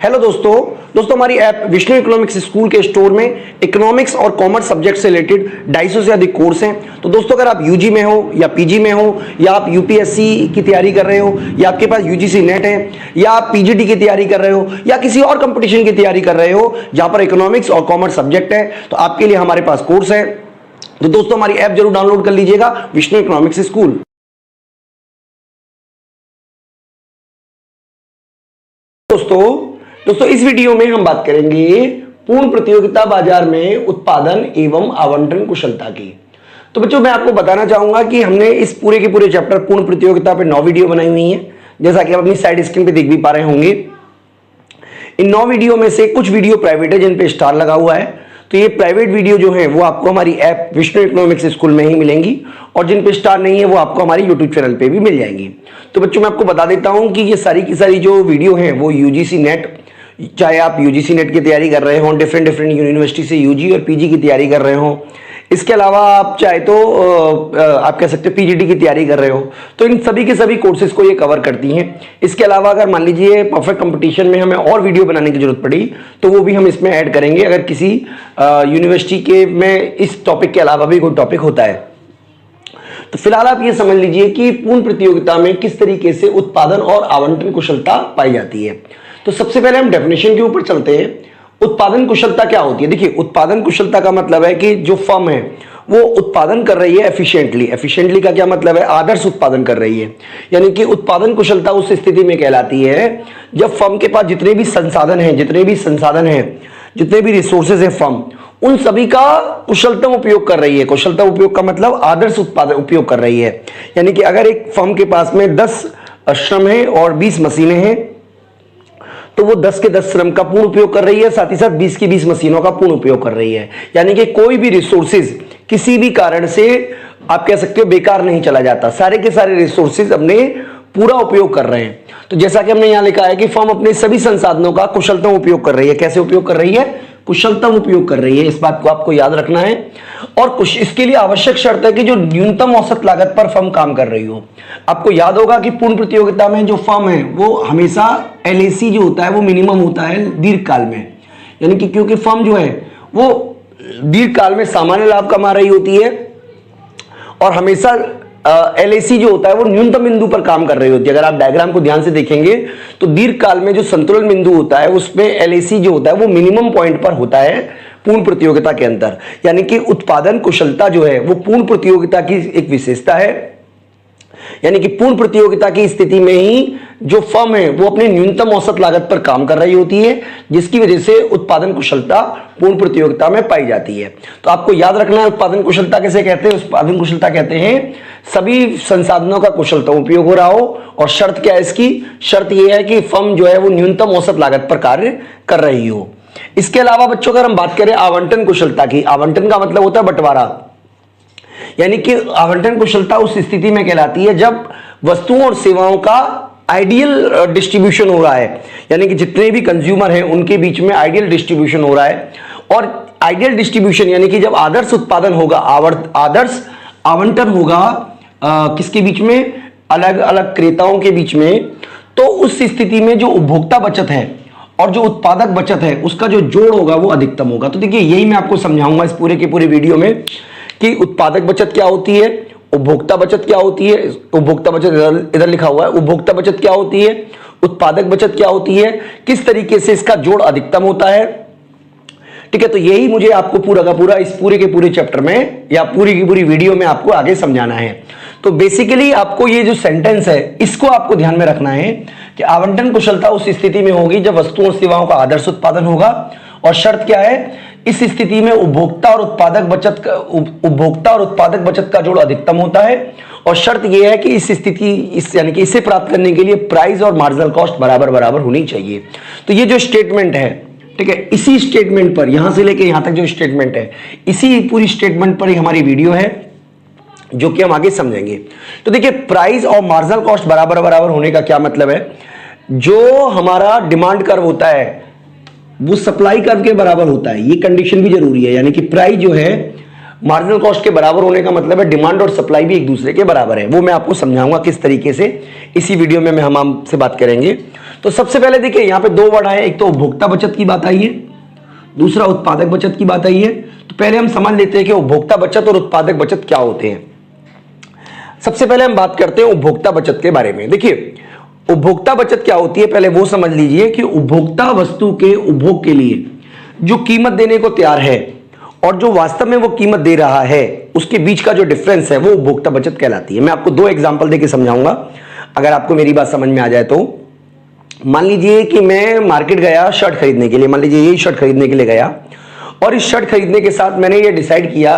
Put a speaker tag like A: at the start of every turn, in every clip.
A: Hello दोस्तों हमारी app Vishnu economics school के स्टोर में इकोनॉमिक्स और कॉमर्स सब्जेक्ट से रिलेटेड 250 से अधिक कोर्स हैं। तो दोस्तों अगर आप यूजी में हो या पीजी में हो या आप यूपीएससी की तैयारी कर रहे हो या आपके पास यूजीसी नेट है या आप पीजीडी की तैयारी कर रहे हो या किसी और कंपटीशन की तैयारी कर रहे हो जहां पर इकोनॉमिक्स और कॉमर्स सब्जेक्ट है, तो आपके लिए हमारे पास कोर्स है। तो दोस्तों हमारी ऐप जरूर डाउनलोड कर लीजिएगा, विष्णु इकोनॉमिक्स स्कूल। दोस्तों इस वीडियो में हम बात करेंगे पूर्ण प्रतियोगिता बाजार में उत्पादन एवं आवंटन कुशलता की। तो बच्चों मैं आपको बताना चाहूंगा कि हमने इस पूरे के पूरे चैप्टर पूर्ण प्रतियोगिता पे 9 वीडियो बनाई हुई हैं, जैसा कि आप अपनी साइड स्क्रीन पे देख भी पा रहे होंगे। इन 9 वीडियो में से कुछ वीडियो प्राइवेट है जिन पे स्टार लगा हुआ है, तो ये प्राइवेट वीडियो जो है वो आपको हमारी ऐप विष्णु इकोनॉमिक्स स्कूल में ही मिलेंगी और जिन पे स्टार नहीं है वो आपको हमारी यूट्यूब चैनल पे भी मिल जाएंगी। तो बच्चों मैं आपको बता देता हूं कि ये सारी की सारी जो वीडियो हैं वो यूजीसी नेट, चाहे आप यूजीसी नेट की तैयारी कर रहे हो, डिफरेंट यूनिवर्सिटी से यूजी और पीजी की तैयारी कर रहे हो, इसके अलावा आप चाहे तो आप कह सकते हो पीजीडी की तैयारी कर रहे हो, तो इन सभी के सभी कोर्सेज को ये कवर करती हैं। इसके अलावा अगर मान लीजिए परफेक्ट कंपटीशन में हमें और वीडियो बनाने की जरूरत पड़ी तो वो भी हम इसमें ऐड करेंगे, अगर किसी यूनिवर्सिटी के में इस टॉपिक के अलावा भी कोई टॉपिक होता है। तो फिलहाल आप ये समझ लीजिए कि पूर्ण प्रतियोगिता में किस तरीके से उत्पादन और आवंटन कुशलता पाई जाती है। तो सबसे पहले हम डेफिनेशन के ऊपर चलते हैं। उत्पादन कुशलता क्या होती है? देखिए, उत्पादन कुशलता का मतलब है कि जो फर्म है वो उत्पादन कर रही है एफिशिएंटली। एफिशिएंटली का क्या मतलब है? आदर्श उत्पादन कर रही है। यानी कि उत्पादन कुशलता उस स्थिति में कहलाती है जब फर्म के पास जितने भी संसाधन हैं, जितने भी रिसोर्सेज है, फर्म उन सभी का कुशलतम उपयोग कर रही है। कुशलतम उपयोग का मतलब आदर्श उत्पादन उपयोग कर रही है। यानी कि अगर एक फर्म के पास में 10 श्रम है और 20 मशीनें हैं, तो वो 10 के 10 श्रम का पूर्ण उपयोग कर रही है, साथ ही साथ 20 की 20 मशीनों का पूर्ण उपयोग कर रही है। यानी कि कोई भी रिसोर्सेज किसी भी कारण से आप कह सकते हो बेकार नहीं चला जाता, सारे के सारे रिसोर्सेज अपने पूरा उपयोग कर रहे हैं। तो जैसा कि हमने यहां लिखा है कि फर्म अपने सभी संसाधनों का कुशलतम उपयोग कर रही है। कैसे उपयोग कर रही है? कुशलतम उपयोग कर रही है। इस बात को आपको याद रखना है। और इसके लिए आवश्यक शर्त है कि जो न्यूनतम औसत लागत पर फर्म काम कर रही हो। आपको याद होगा कि पूर्ण प्रतियोगिता में जो फर्म है वो हमेशा एलएसी जो होता है वो मिनिमम होता है दीर्घकाल में। यानी कि क्योंकि फर्म जो है वो दीर्घकाल में सामान्य लाभ कमा रही होती है और हमेशा एलएसी जो होता है वो न्यूनतम बिंदु पर काम कर रही होती है। अगर आप डायग्राम को ध्यान से देखेंगे तो दीर्घकाल में जो संतुलन बिंदु होता है उसमें एलएसी जो होता है वो मिनिमम पॉइंट पर होता है पूर्ण प्रतियोगिता के अंदर। यानी कि उत्पादन कुशलता जो है वो पूर्ण प्रतियोगिता की एक विशेषता है। यानी कि पूर्ण प्रतियोगिता की स्थिति में ही जो फर्म है वो अपने न्यूनतम औसत लागत पर काम कर रही होती है, जिसकी वजह से उत्पादन कुशलता पूर्ण प्रतियोगिता में पाई जाती है। तो आपको याद रखना है उत्पादन कुशलता कैसे कहते हैं? उत्पादन कुशलता कहते हैं सभी संसाधनों का कुशलतम उपयोग हो रहा हो। और शर्त क्या है इसकी? शर्त यह है कि फर्म जो है वो न्यूनतम औसत लागत पर कार्य कर रही हो। इसके अलावा बच्चों अगर हम बात करें आवंटन कुशलता की, आवंटन का मतलब होता है बंटवारा। यानी कि आवंटन कुशलता उस स्थिति में कहलाती है जब वस्तुओं और सेवाओं का आइडियल डिस्ट्रीब्यूशन हो रहा है। यानी कि जितने भी कंज्यूमर हैं उनके बीच में आइडियल डिस्ट्रीब्यूशन हो रहा है। और आइडियल डिस्ट्रीब्यूशन यानी कि जब आदर्श उत्पादन होगा, आदर्श आवंटन होगा किसके बीच में? अलग अलग क्रेताओं के बीच में। तो उस स्थिति में जो उपभोक्ता बचत है और जो उत्पादक बचत है उसका जो जोड़ होगा वो अधिकतम होगा। तो देखिए यही मैं आपको समझाऊंगा इस पूरे के पूरे वीडियो में कि उत्पादक बचत क्या होती है, उपभोक्ता बचत क्या होती है। उपभोक्ता बचत इधर लिखा हुआ है। उपभोक्ता बचत क्या होती है, उत्पादक बचत क्या होती है, किस तरीके से इसका जोड़ अधिकतम होता है। ठीक है, तो यही मुझे आपको पूरा का पूरा इस पूरे के पूरे चैप्टर में या पूरी की पूरी वीडियो में आपको आगे समझाना है। तो बेसिकली आपको ये जो सेंटेंस है इसको आपको ध्यान में रखना है कि आवंटन कुशलता उस स्थिति में होगी जब वस्तुओं और सेवाओं का आदर्श उत्पादन होगा। और शर्त क्या है? इस स्थिति में उपभोक्ता और उत्पादक बचत का जोड़ अधिकतम होता है। और शर्त यह है कि यानी कि इसे प्राप्त करने के लिए प्राइस और मार्जिनल कॉस्ट बराबर बराबर होनी चाहिए। तो ये जो स्टेटमेंट है, ठीक है, इसी स्टेटमेंट पर यहां से लेकर यहां तक जो स्टेटमेंट है इसी पूरी स्टेटमेंट पर ही हमारी वीडियो है जो कि हम आगे समझेंगे। तो देखिए प्राइस और मार्जिनल कॉस्ट बराबर बराबर होने का क्या मतलब है? जो हमारा डिमांड कर्व होता है वो सप्लाई कर्व के बराबर होता है, ये कंडीशन भी जरूरी है। यानी कि प्राइस जो है मार्जिनल कॉस्ट के बराबर होने का मतलब है डिमांड और सप्लाई भी एक दूसरे के बराबर है। वो मैं आपको समझाऊंगा किस तरीके से, इसी वीडियो में हम आपसे बात करेंगे। तो सबसे पहले देखिए यहां पे दो वर्ड आए, एक तो उपभोक्ता बचत की बात आई है, दूसरा उत्पादक बचत की बात आई है। तो पहले हम समझ लेते हैं कि उपभोक्ता बचत और उत्पादक बचत क्या होते हैं। सबसे पहले हम बात करते हैं उपभोक्ता बचत के बारे में। देखिए उपभोक्ता बचत क्या होती है, पहले वो समझ लीजिए कि उपभोक्ता वस्तु के उपभोग के लिए जो कीमत देने को तैयार है और जो वास्तव में वो कीमत दे रहा है, उसके बीच का जो डिफरेंस है वो उपभोक्ता बचत कहलाती है। मैं आपको दो एग्जांपल देके समझाऊंगा, अगर आपको मेरी बात समझ में आ जाए तो। मान लीजिए कि मैं मार्केट गया शर्ट खरीदने के लिए, मान लीजिए यही शर्ट खरीदने के लिए गया, और इस शर्ट खरीदने के साथ मैंने ये डिसाइड किया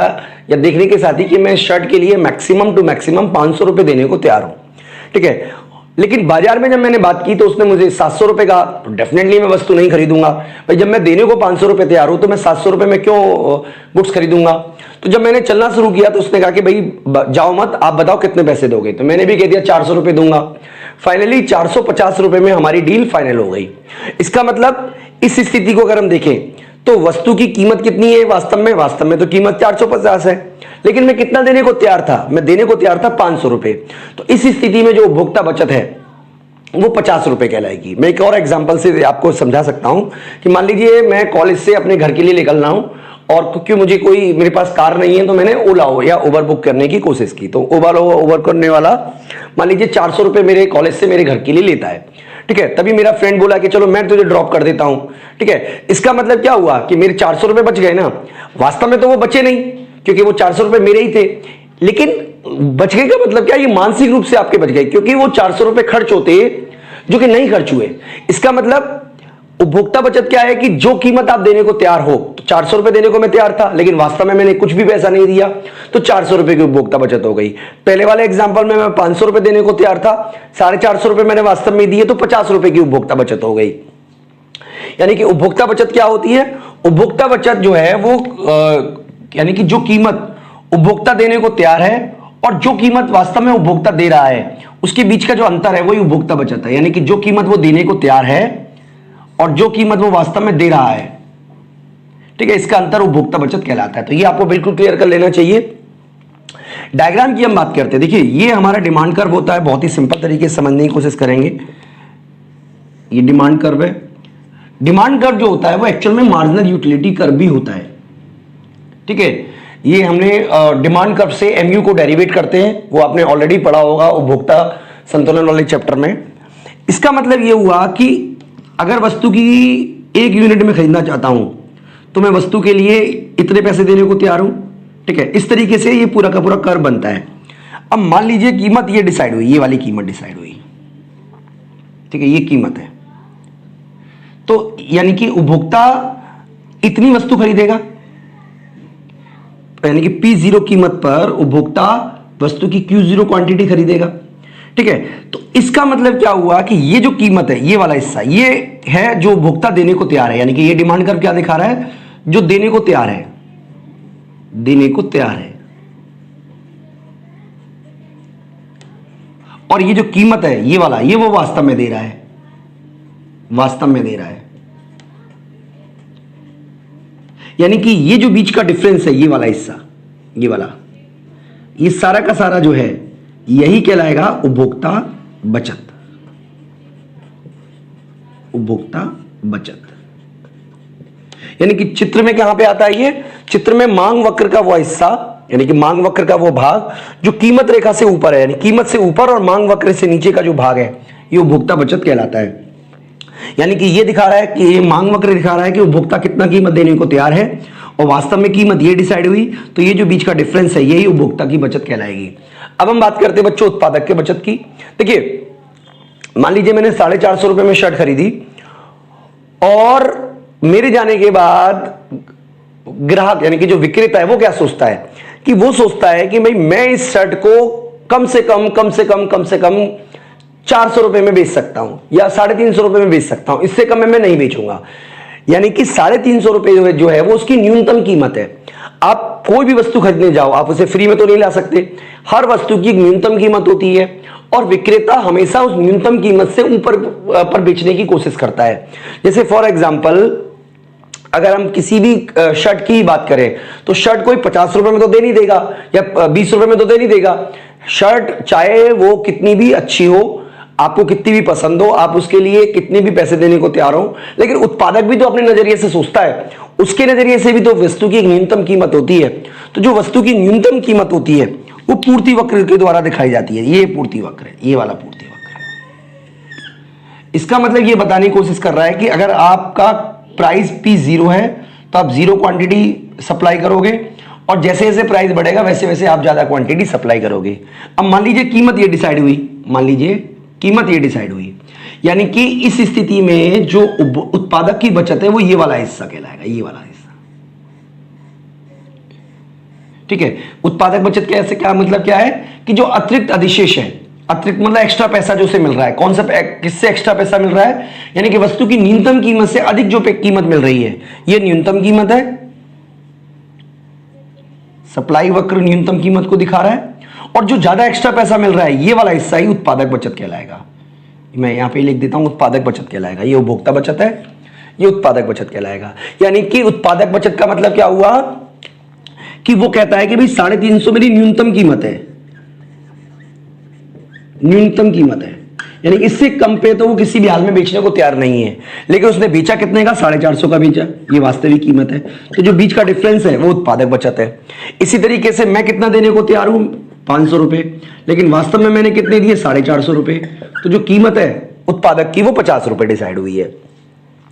A: या देखने के साथ ही कि मैं शर्ट के लिए मैक्सिमम टू मैक्सिमम 500 रुपए देने को तैयार हूं, ठीक है। लेकिन बाजार में जब मैंने बात की तो उसने मुझे 700 रुपए कहा, तो डेफिनेटली मैं वस्तु नहीं खरीदूंगा भाई। जब मैं देने को 500 रुपए तैयार हूं तो मैं 700 रुपए में क्यों गुड्स खरीदूंगा। तो जब मैंने चलना शुरू किया तो उसने कहा कि भाई जाओ मत, आप बताओ कितने पैसे दोगे। तो मैंने भी कह दिया 400 रुपए दूंगा। फाइनली 450 रुपए में हमारी डील फाइनल हो गई। इसका मतलब इस स्थिति को अगर हम देखें तो वस्तु की कीमत कितनी है वास्तव में तो कीमत 450 है, लेकिन मैं कितना देने को तैयार था, मैं देने को तैयार था 500 रुपए। तो इस स्थिति में जो उपभोक्ता बचत है वो 50 रुपए कहलाएगी। मैं एक और एग्जांपल से आपको समझा सकता हूं कि मान लीजिए मैं कॉलेज से अपने घर के लिए निकल रहा हूं और क्योंकि मेरे पास कार नहीं है तो मैंने ओला या उबर बुक करने की कोशिश की। तो उबर करने वाला मान लीजिए 400 रुपए मेरे कॉलेज से मेरे घर के लिए लेता है, ठीक है। तभी मेरा फ्रेंड बोला कि चलो मैं तुझे ड्रॉप कर देता हूं, ठीक है। इसका मतलब क्या हुआ कि मेरे 400 रुपए बच गए ना। वास्तव में तो वो बचे नहीं क्योंकि वो 400 रुपए मेरे ही थे, लेकिन बच गए का मतलब क्या, ये मानसिक रूप से आपके बच गए क्योंकि वो 400 रुपए खर्च होते जो कि नहीं खर्च हुए। इसका मतलब उपभोक्ता बचत क्या है कि जो कीमत आप देने को तैयार हो, तो 400 रुपए देने को मैं तैयार था लेकिन वास्तव में मैंने कुछ भी पैसा नहीं दिया, तो 400 रुपए की उपभोक्ता बचत हो गई। पहले वाले एग्जांपल में मैं 500 रुपए देने को तैयार था, 450 रुपए मैंने वास्तव में दिए, तो 50 रुपए की उपभोक्ता बचत हो गई। यानी कि उपभोक्ता बचत क्या होती है, उपभोक्ता बचत जो है वो यानी कि जो कीमत उपभोक्ता देने को तैयार है और जो कीमत वास्तव में उपभोक्ता दे रहा है उसके बीच का जो अंतर है वही उपभोक्ता बचत है। यानी कि जो कीमत वो देने को तैयार है और जो कीमत वो वास्तव में दे रहा है, ठीक है, इसका अंतर उपभोक्ता बचत कहलाता है। तो ये आपको बिल्कुल क्लियर कर लेना चाहिए। डायग्राम की हम बात करते हैं। देखिए ये हमारा डिमांड कर्व होता है, बहुत ही सिंपल तरीके से समझने की कोशिश करेंगे। ये डिमांड कर्व है। डिमांड कर्व जो होता है वो एक्चुअल में मार्जिनल यूटिलिटी कर्व भी होता है, ठीक है। ये हमने डिमांड कर्व से एमयू को डेरिवेट करते हैं, वो आपने ऑलरेडी पढ़ा होगा उपभोक्ता संतुलन वाले चैप्टर में। इसका मतलब ये हुआ कि अगर वस्तु की 1 यूनिट में खरीदना चाहता हूं तो मैं वस्तु के लिए इतने पैसे देने को तैयार हूं, ठीक है। इस तरीके से ये पूरा का पूरा कर्व बनता है। अब मान लीजिए कीमत ये डिसाइड हुई, ये वाली कीमत डिसाइड हुई, ठीक है, ये कीमत है। तो यानी कि उपभोक्ता इतनी वस्तु खरीदेगा, यानी कि P0 कीमत पर उपभोक्ता वस्तु की Q0 क्वांटिटी खरीदेगा, ठीक है। तो इसका मतलब क्या हुआ कि ये जो कीमत है, ये वाला हिस्सा, ये है जो उपभोक्ता देने को तैयार है। यानी कि ये डिमांड कर्व क्या दिखा रहा है, जो देने को तैयार है, देने को तैयार है। और ये जो कीमत है ये वाला, ये वो वास्तव में दे रहा है, वास्तव में दे रहा है। यानी कि ये जो बीच का डिफरेंस है, ये वाला हिस्सा, ये वाला, ये सारा का सारा जो है यही कहलाएगा उपभोक्ता बचत। उपभोक्ता बचत यानी कि चित्र में कहां पे आता है, ये चित्र में मांग वक्र का वो हिस्सा, यानी कि मांग वक्र का वो भाग जो कीमत रेखा से ऊपर है, यानी कीमत से ऊपर और मांग वक्र से नीचे का जो भाग है, ये उपभोक्ता बचत कहलाता है। यानी कि ये दिखा रहा है कि ये मांग वक्र दिखा रहा है कि उपभोक्ता कितना कीमत देने को तैयार है और वास्तव में कीमत ये डिसाइड हुई, तो ये जो बीच का डिफरेंस है यही उपभोक्ता की बचत कहलाएगी। अब हम बात करते हैं बच्चों उत्पादक के बचत की। देखिए मान लीजिए मैंने 450 रुपए में शर्ट खरीदी और मेरे जाने के बाद ग्राहक यानी कि जो विक्रेता है वो क्या सोचता है कि वो सोचता है कि भाई मैं इस शर्ट को कम से कम 400 रुपए में बेच सकता हूं या 350 रुपए में बेच सकता हूं, इससे कम में मैं नहीं बेचूंगा। यानी कि 350 रुपए जो है वो उसकी न्यूनतम कीमत है। आप कोई भी वस्तु खरीदने जाओ, आप उसे फ्री में तो नहीं ला सकते, हर वस्तु की न्यूनतम कीमत होती है और विक्रेता हमेशा उस न्यूनतम कीमत से ऊपर पर बेचने की कोशिश करता है। जैसे फॉर एग्जांपल अगर हम किसी भी शर्ट की बात करें तो शर्ट कोई 50 रुपए में तो दे नहीं देगा या 20 रुपए में तो दे नहीं देगा। शर्ट चाहे वो कितनी भी अच्छी हो, आपको कितनी भी पसंद हो, आप उसके लिए कितने भी पैसे देने को तैयार हो, लेकिन उत्पादक भी तो अपने नजरिए से सोचता है, उसके नजरिए से भी तो वस्तु की एक न्यूनतम कीमत होती है। तो जो वस्तु की न्यूनतम कीमत होती है वो पूर्ति वक्र के द्वारा दिखाई जाती है। ये पूर्ति वक्र है, ये वाला पूर्ति वक्र है। इसका मतलब ये बताने की कोशिश कर रहा है कि अगर आपका प्राइस P 0 है तो आप 0 क्वांटिटी सप्लाई करोगे, और जैसे जैसे प्राइस बढ़ेगा वैसे वैसे आप ज्यादा क्वांटिटी सप्लाई करोगे। अब मान लीजिए कीमत ये डिसाइड हुई, मान लीजिए कीमत ये डिसाइड हुई, यानी कि इस स्थिति में जो उत्पादक की बचत है वो ये वाला हिस्सा कहलाएगा, ये वाला हिस्सा। ठीक है, उत्पादक बचत कैसे, क्या मतलब क्या है कि जो अतिरिक्त अधिशेष है, अतिरिक्त मतलब एक्स्ट्रा पैसा जो उसे मिल रहा है, कौन सा किससे एक्स्ट्रा पैसा मिल रहा है, यानी कि वस्तु की न्यूनतम कीमत से अधिक जो कीमत मिल रही है, ये न्यूनतम कीमत है। सप्लाई वक्र न्यूनतम कीमत को दिखा रहा है, और जो ज्यादा एक्स्ट्रा पैसा मिल रहा है ये वाला हिस्सा ही उत्पादक बचत कहलाएगा। मैं यहां पे लिख देता हूं उत्पादक बचत कहलाएगा। ये उपभोक्ता बचत है, ये उत्पादक बचत कहलाएगा। यानी कि उत्पादक बचत का मतलब क्या हुआ कि वो कहता है कि भाई 350 मेरी न्यूनतम कीमत है, न्यूनतम कीमत है, यानी इससे कम पे तो वो किसी भी हाल में बेचने को तैयार नहीं है। लेकिन उसने बेचा कितने का, 450 का बेचा, ये वास्तविक कीमत है। तो जो बीच का डिफरेंस है वो उत्पादक बचत है। इसी तरीके से मैं कितना देने को तैयार हूं, 500 रुपए, लेकिन वास्तव में मैंने कितने दिए, 450 रुपए। तो जो कीमत है उत्पादक की वो 50 रुपए डिसाइड हुई है।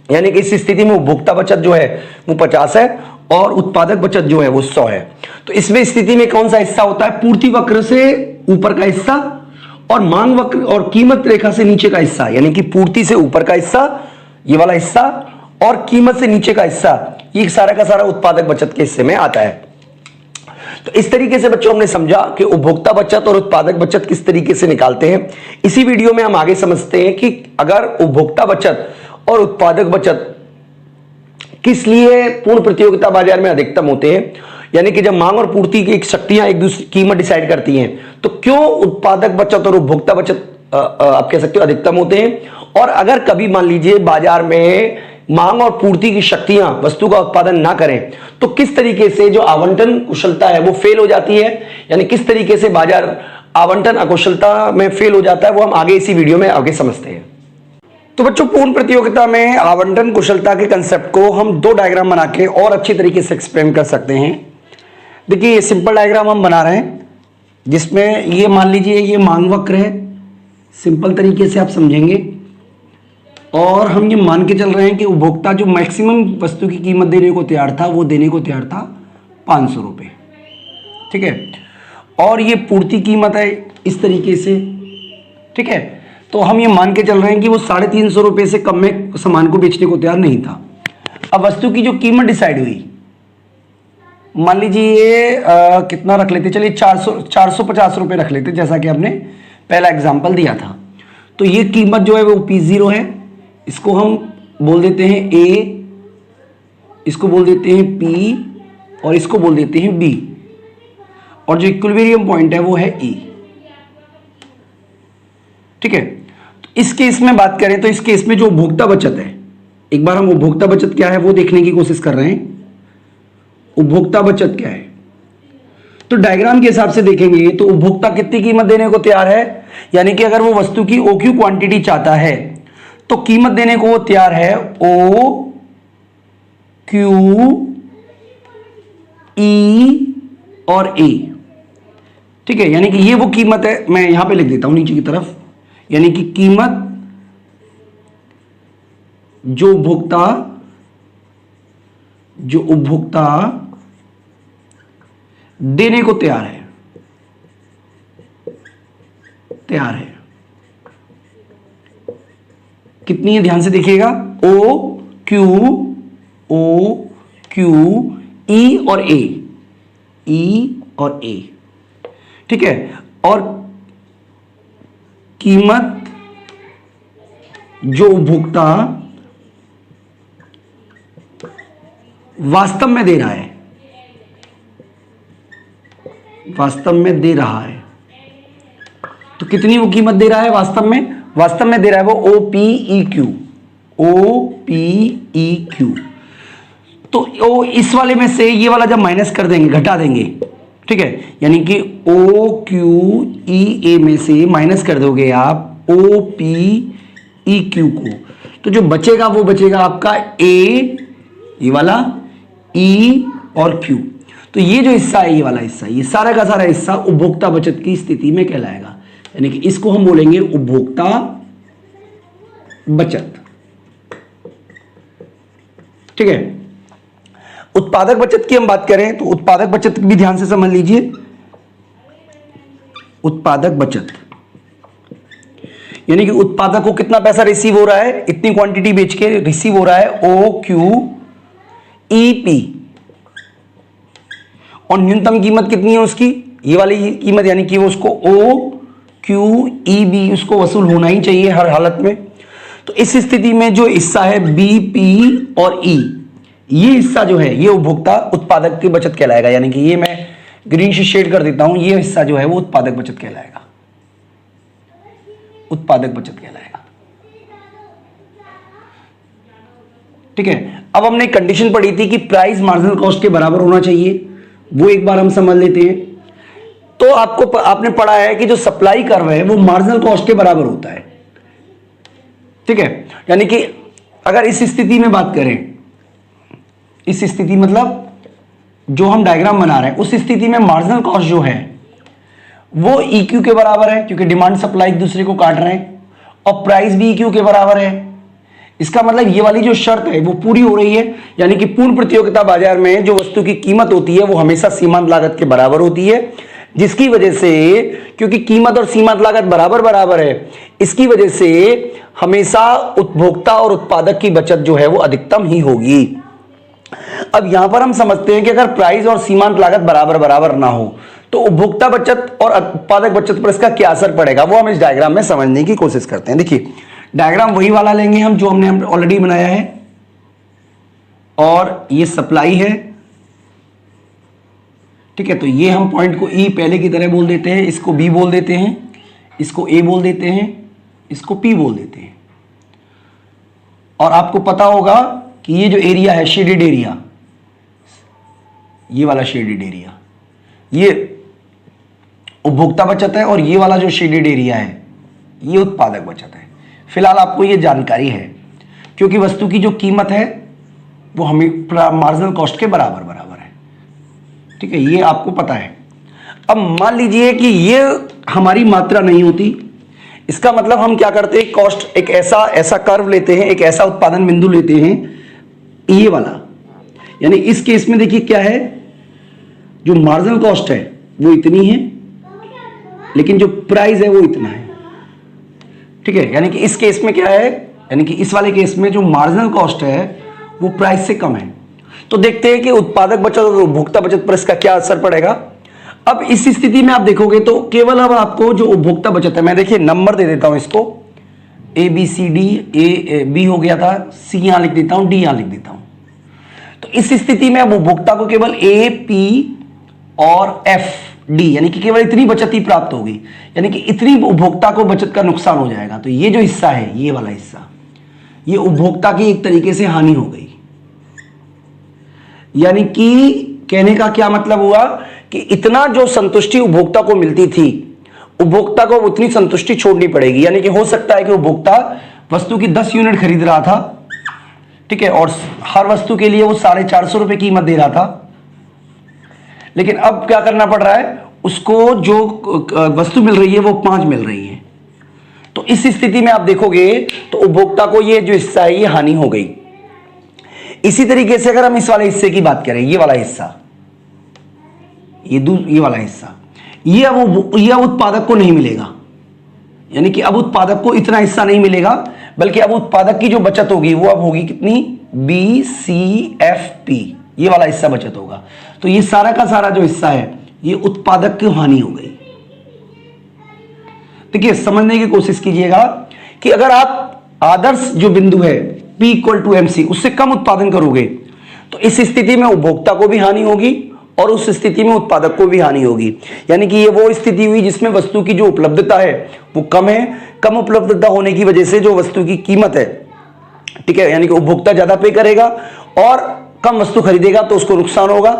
A: यानी कि इस स्थिति में उपभोक्ता बचत जो है वो 50 है और उत्पादक बचत जो है वो 100 है। तो इसमें स्थिति में कौन सा हिस्सा होता है, पूर्ति वक्र से ऊपर का हिस्सा और मांग वक्र और कीमत रेखा से नीचे का हिस्सा, यानी कि पूर्ति से ऊपर का हिस्सा ये वाला हिस्सा और कीमत से नीचे का हिस्सा, ये सारा का सारा उत्पादक बचत के हिस्से में आता है। तो इस तरीके से बच्चों हमने समझा कि उपभोक्ता बचत और उत्पादक बचत किस तरीके से निकालते हैं। इसी वीडियो में हम आगे समझते हैं कि अगर उपभोक्ता बचत और उत्पादक बचत किस लिए पूर्ण प्रतियोगिता बाजार में अधिकतम होते हैं, यानी कि जब मांग और पूर्ति की शक्तियां एक दूसरी कीमत डिसाइड करती हैं, तो क्यों उत्पादक बचत और उपभोक्ता बचत आप कह सकते हो अधिकतम होते हैं। और अगर कभी मान लीजिए बाजार में मांग और पूर्ति की शक्तियां वस्तु का उत्पादन ना करें तो किस तरीके से जो आवंटन कुशलता है वो फेल हो जाती है, यानी किस तरीके से बाजार आवंटन अकुशलता में फेल हो जाता है, वो हम आगे इसी वीडियो में आगे समझते हैं। तो बच्चों पूर्ण प्रतियोगिता में आवंटन कुशलता के कंसेप्ट को हम 2 डायग्राम बना के और अच्छी तरीके से एक्सप्लेन कर सकते हैं। देखिए ये सिंपल डायग्राम हम बना रहे हैं जिसमें ये मान लीजिए ये मांग वक्र है, सिंपल तरीके से आप समझेंगे, और हम ये मान के चल रहे हैं कि उपभोक्ता जो मैक्सिमम वस्तु की कीमत देने को तैयार था वो देने को तैयार था 500 रुपये, ठीक है, और ये पूर्ति कीमत है इस तरीके से, ठीक है। तो हम ये मान के चल रहे हैं कि वो 350 रुपये से कम में सामान को बेचने को तैयार नहीं था। अब वस्तु की जो कीमत डिसाइड हुई, मान लीजिए ये कितना रख लेते, चलिए 450 रुपये रख लेते, जैसा कि हमने पहला एग्जाम्पल दिया था। तो ये कीमत जो है वो P0 है, इसको हम बोल देते हैं A, इसको बोल देते हैं P और इसको बोल देते हैं B, और जो इक्विलिब्रियम पॉइंट है वो है E, ठीक है। तो इस केस में बात करें तो इस केस में जो उपभोक्ता बचत है, एक बार हम उपभोक्ता बचत क्या है वो देखने की कोशिश कर रहे हैं। उपभोक्ता बचत क्या है, तो डायग्राम के हिसाब से देखेंगे तो उपभोक्ता कितनी कीमत देने को तैयार है, यानी कि अगर वो वस्तु की OQ क्वांटिटी चाहता है तो कीमत देने को वो तैयार है OQ E और A, ठीक है। यानी कि ये वो कीमत है, मैं यहां पे लिख देता हूं नीचे की तरफ, यानी कि कीमत जो उपभोक्ता देने को तैयार है, कितनी है ध्यान से देखिएगा, OQ E और A, ठीक है। और कीमत जो उपभोक्ता वास्तव में दे रहा है, तो कितनी वो कीमत दे रहा है वास्तव में दे रहा है वो OPEQ। तो इस वाले में से ये वाला जब माइनस कर देंगे, घटा देंगे, ठीक है, यानी कि OQEA में से माइनस कर दोगे आप ओ पी ई क्यू को, तो जो बचेगा वो बचेगा आपका ए, ये वाला ई और क्यू। तो ये जो हिस्सा है, ये वाला हिस्सा, ये सारा का सारा हिस्सा उपभोक्ता बचत की स्थिति में कहलाएगा, यानी कि इसको हम बोलेंगे उपभोक्ता बचत। ठीक है। उत्पादक बचत की हम बात करें तो उत्पादक बचत भी ध्यान से समझ लीजिए। उत्पादक बचत यानी कि उत्पादक को कितना पैसा रिसीव हो रहा है, इतनी क्वांटिटी बेच के रिसीव हो रहा है ओ क्यू ई पी, और न्यूनतम कीमत कितनी है उसकी, ये वाली कीमत, यानी कि वो उसको ओ क्यू ई बी उसको वसूल होना ही चाहिए हर हालत में। तो इस स्थिति में जो हिस्सा है बी पी और ई, ये हिस्सा जो है ये उपभोक्ता उत्पादक की बचत कहलाएगा, यानी कि ये मैं ग्रीन से शेड कर देता हूं, ये हिस्सा जो है वो उत्पादक बचत कहलाएगा, उत्पादक बचत कहलाएगा। ठीक है। अब हमने कंडीशन पढ़ी थी कि प्राइस मार्जिनल कॉस्ट के बराबर होना चाहिए, वो एक बार हम समझ लेते हैं। तो आपने पढ़ा है कि जो सप्लाई कर्व है वो मार्जिनल कॉस्ट के बराबर होता है। ठीक है। यानी कि अगर इस स्थिति में बात करें, इस स्थिति मतलब जो हम डायग्राम बना रहे हैं उस स्थिति में मार्जिनल कॉस्ट जो है वो EQ के बराबर है, क्योंकि डिमांड सप्लाई एक दूसरे को काट रहे हैं, और प्राइस भी EQ के बराबर है। इसका मतलब ये वाली जो शर्त है वो पूरी हो रही है, यानी कि पूर्ण प्रतियोगिता बाजार में जो वस्तु की कीमत होती है वो हमेशा सीमांत लागत के बराबर होती है, जिसकी वजह से, क्योंकि कीमत और सीमांत लागत बराबर बराबर है, इसकी वजह से हमेशा उपभोक्ता और उत्पादक की बचत जो है वो अधिकतम ही होगी। अब यहां पर हम समझते हैं कि अगर प्राइस और सीमांत लागत बराबर बराबर ना हो तो उपभोक्ता बचत और उत्पादक बचत पर इसका क्या असर पड़ेगा, वो हम इस डायग्राम में समझने की कोशिश करते हैं। देखिए डायग्राम वही वाला लेंगे हम जो हमने ऑलरेडी बनाया है, और ये सप्लाई है। ठीक है। तो ये हम पॉइंट को ई पहले की तरह बोल देते हैं, इसको बी बोल देते हैं, इसको ए बोल देते हैं, इसको पी बोल देते हैं। और आपको पता होगा कि ये जो एरिया है शेडेड एरिया, ये वाला शेडेड एरिया ये उपभोक्ता बचत है, और ये वाला जो शेडेड एरिया है ये उत्पादक बचत है। फिलहाल आपको ये जानकारी है क्योंकि वस्तु की जो कीमत है वो हमें मार्जिनल कॉस्ट के बराबर बराबर है। ठीक है, ये आपको पता है। अब मान लीजिए कि ये हमारी मात्रा नहीं होती, इसका मतलब हम क्या करते हैं, कॉस्ट एक ऐसा कर्व लेते हैं, एक ऐसा उत्पादन बिंदु लेते हैं, ये वाला, यानी इस केस में देखिए क्या है, जो मार्जिनल कॉस्ट है वो इतनी है, लेकिन जो प्राइस है वो इतना है। ठीक है, यानी कि इस केस में क्या है, यानी कि इस वाले केस में जो मार्जिनल कॉस्ट है वो प्राइस से कम है। तो देखते हैं कि उत्पादक बचत और उपभोक्ता बचत पर इसका क्या असर पड़ेगा। अब इस स्थिति में आप देखोगे तो केवल अब आपको जो उपभोक्ता बचत है, मैं देखिए नंबर दे देता हूं इसको, A B C D, A B हो गया था, सी यहां लिख देता हूं, डी यहां लिख देता हूं। तो इस स्थिति में अब उपभोक्ता को केवल ए, पी और एफ, डी, यानी कि केवल इतनी बचत ही प्राप्त होगी, यानी कि इतनी उपभोक्ता को बचत का नुकसान हो जाएगा। तो ये जो हिस्सा है, ये वाला हिस्सा, ये उपभोक्ता की एक तरीके से हानि हो गई। यानी कि कहने का क्या मतलब हुआ कि इतना जो संतुष्टि उपभोक्ता को मिलती थी, उपभोक्ता को उतनी संतुष्टि छोड़नी पड़ेगी। यानी कि हो सकता है कि उपभोक्ता वस्तु की 10 यूनिट खरीद रहा था, ठीक है, और हर वस्तु के लिए वो 450 रुपए कीमत दे रहा था, लेकिन अब क्या करना पड़ रहा है, उसको जो वस्तु मिल रही है वो 5 मिल रही है। तो इस स्थिति में आप देखोगे तो उपभोक्ता को ये जो हिस्सा है ये हानि हो गई। इसी तरीके से अगर हम इस वाले हिस्से की बात करें, ये वाला हिस्सा, ये वाला हिस्सा, ये अब उत्पादक को नहीं मिलेगा, यानी कि अब उत्पादक को इतना हिस्सा नहीं मिलेगा, बल्कि अब उत्पादक की जो बचत होगी वो अब होगी कितनी, बी सी एफ पी, ये वाला हिस्सा बचत होगा। तो ये सारा का सारा जो हिस्सा है ये उत्पादक की हानि हो गई। देखिए समझने की कोशिश कीजिएगा कि अगर आप आदर्श जो बिंदु है P = MC उससे कम उत्पादन करोगे तो इस स्थिति में उपभोक्ता को भी हानि होगी और उस स्थिति में उत्पादक को भी हानि होगी। यानी कि ये वो स्थिति हुई जिसमें वस्तु की जो उपलब्धता है वो कम है, कम उपलब्धता होने की वजह से जो वस्तु की कीमत है, ठीक है, यानी कि उपभोक्ता ज्यादा पे करेगा और कम वस्तु खरीदेगा तो उसको नुकसान होगा,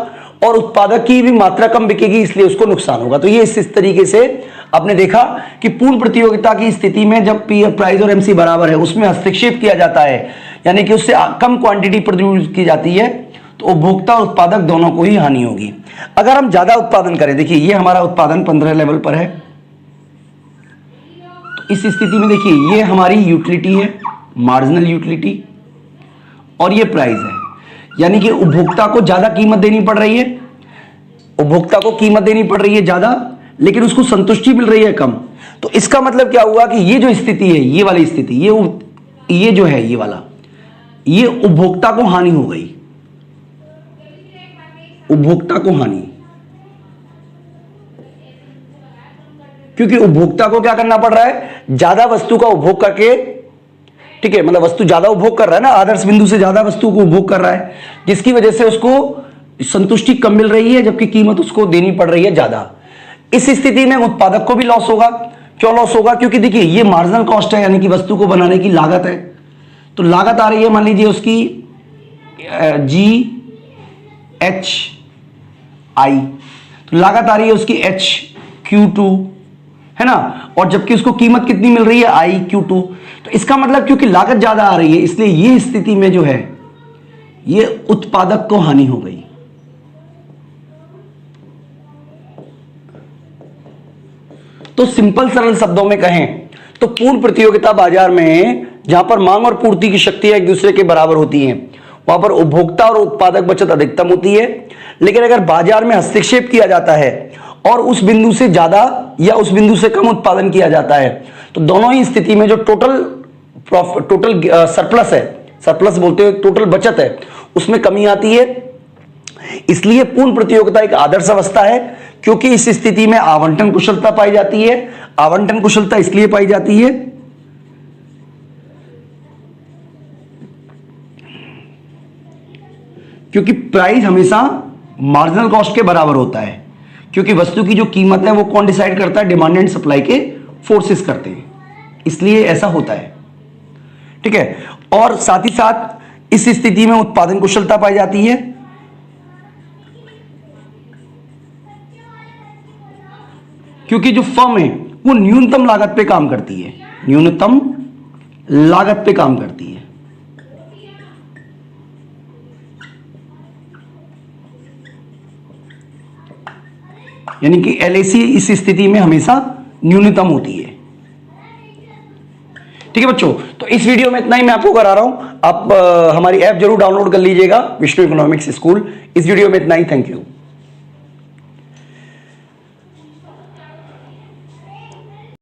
A: और उत्पादक की भी मात्रा कम बिकेगी इसलिए उसको नुकसान होगा। तो ये इस तरीके से आपने देखा कि पूर्ण प्रतियोगिता की स्थिति में जब प्राइस और एमसी बराबर है, उसमें हस्तक्षेप किया जाता है, यानी कि उससे कम क्वांटिटी प्रोड्यूस की जाती है, तो उपभोक्ता और उत्पादक दोनों को ही हानि होगी। अगर हम ज्यादा उत्पादन करें, देखिए ये हमारा उत्पादन 15 लेवल पर है, तो इस स्थिति में देखिए ये हमारी यूटिलिटी है, मार्जिनल यूटिलिटी, और ये प्राइस है, यानी कि उपभोक्ता को ज्यादा कीमत देनी पड़ रही है, उपभोक्ता को कीमत देनी पड़ रही है ज्यादा, लेकिन उसको संतुष्टि मिल रही है कम। तो इसका मतलब क्या हुआ कि ये जो स्थिति है, ये वाली स्थिति, ये जो है ये वाला, ये उपभोक्ता को हानि हो गई, उपभोक्ता को हानि, क्योंकि उपभोक्ता को क्या करना पड़ रहा है, ज्यादा वस्तु का उपभोग करके, ठीक है, मतलब वस्तु ज्यादा उपभोग कर रहा है ना, आदर्श बिंदु से ज्यादा वस्तु को उपभोग कर रहा है, जिसकी वजह से उसको संतुष्टि कम मिल रही है, जबकि कीमत उसको देनी पड़ रही है ज्यादा। इस स्थिति में उत्पादक को भी लॉस होगा। क्यों लॉस होगा? क्योंकि देखिए ये मार्जिनल कॉस्ट है, यानी कि वस्तु को बनाने की लागत है, तो लागत आ रही है मान लीजिए उसकी GHI, तो लागत आ रही है उसकी HQ2, है ना, और जबकि उसको कीमत कितनी मिल रही है IQ2। तो इसका मतलब क्योंकि लागत ज्यादा आ रही है, इसलिए ये स्थिति में जो है ये उत्पादक को हानि हो गई। तो सिंपल सरल शब्दों में कहें तो पूर्ण प्रतियोगिता बाजार में जहां पर मांग और पूर्ति की शक्तियां एक दूसरे के बराबर होती हैं, वहां पर उपभोक्ता और उत्पादक बचत अधिकतम होती है। लेकिन अगर बाजार में हस्तक्षेप किया जाता है और उस बिंदु से ज्यादा या उस बिंदु से कम उत्पादन किया जाता है, तो दोनों ही स्थिति में जो टोटल सरप्लस है, सरप्लस बोलते हुए टोटल बचत है, उसमें कमी आती है। इसलिए पूर्ण प्रतियोगिता एक आदर्श अवस्था है, क्योंकि इस स्थिति में आवंटन कुशलता पाई जाती है। आवंटन कुशलता इसलिए पाई जाती है क्योंकि प्राइस हमेशा मार्जिनल कॉस्ट के बराबर होता है, क्योंकि वस्तु की जो कीमत है वो कौन डिसाइड करता है? डिमांड एंड सप्लाई के फोर्सेस करते हैं, इसलिए ऐसा होता है, ठीक है। और साथ ही साथ इस स्थिति में उत्पादन कुशलता पाई जाती है, क्योंकि जो फर्म है वो न्यूनतम लागत पे काम करती है, न्यूनतम लागत पे काम करती है। यानी कि LAC इस स्थिति में हमेशा न्यूनतम होती है। ठीक है बच्चों, तो इस वीडियो में इतना ही मैं आपको करा रहा हूं। आप हमारी ऐप जरूर डाउनलोड कर लीजिएगा, विष्णु इकोनॉमिक्स स्कूल। इस वीडियो में इतना ही, थैंक यू।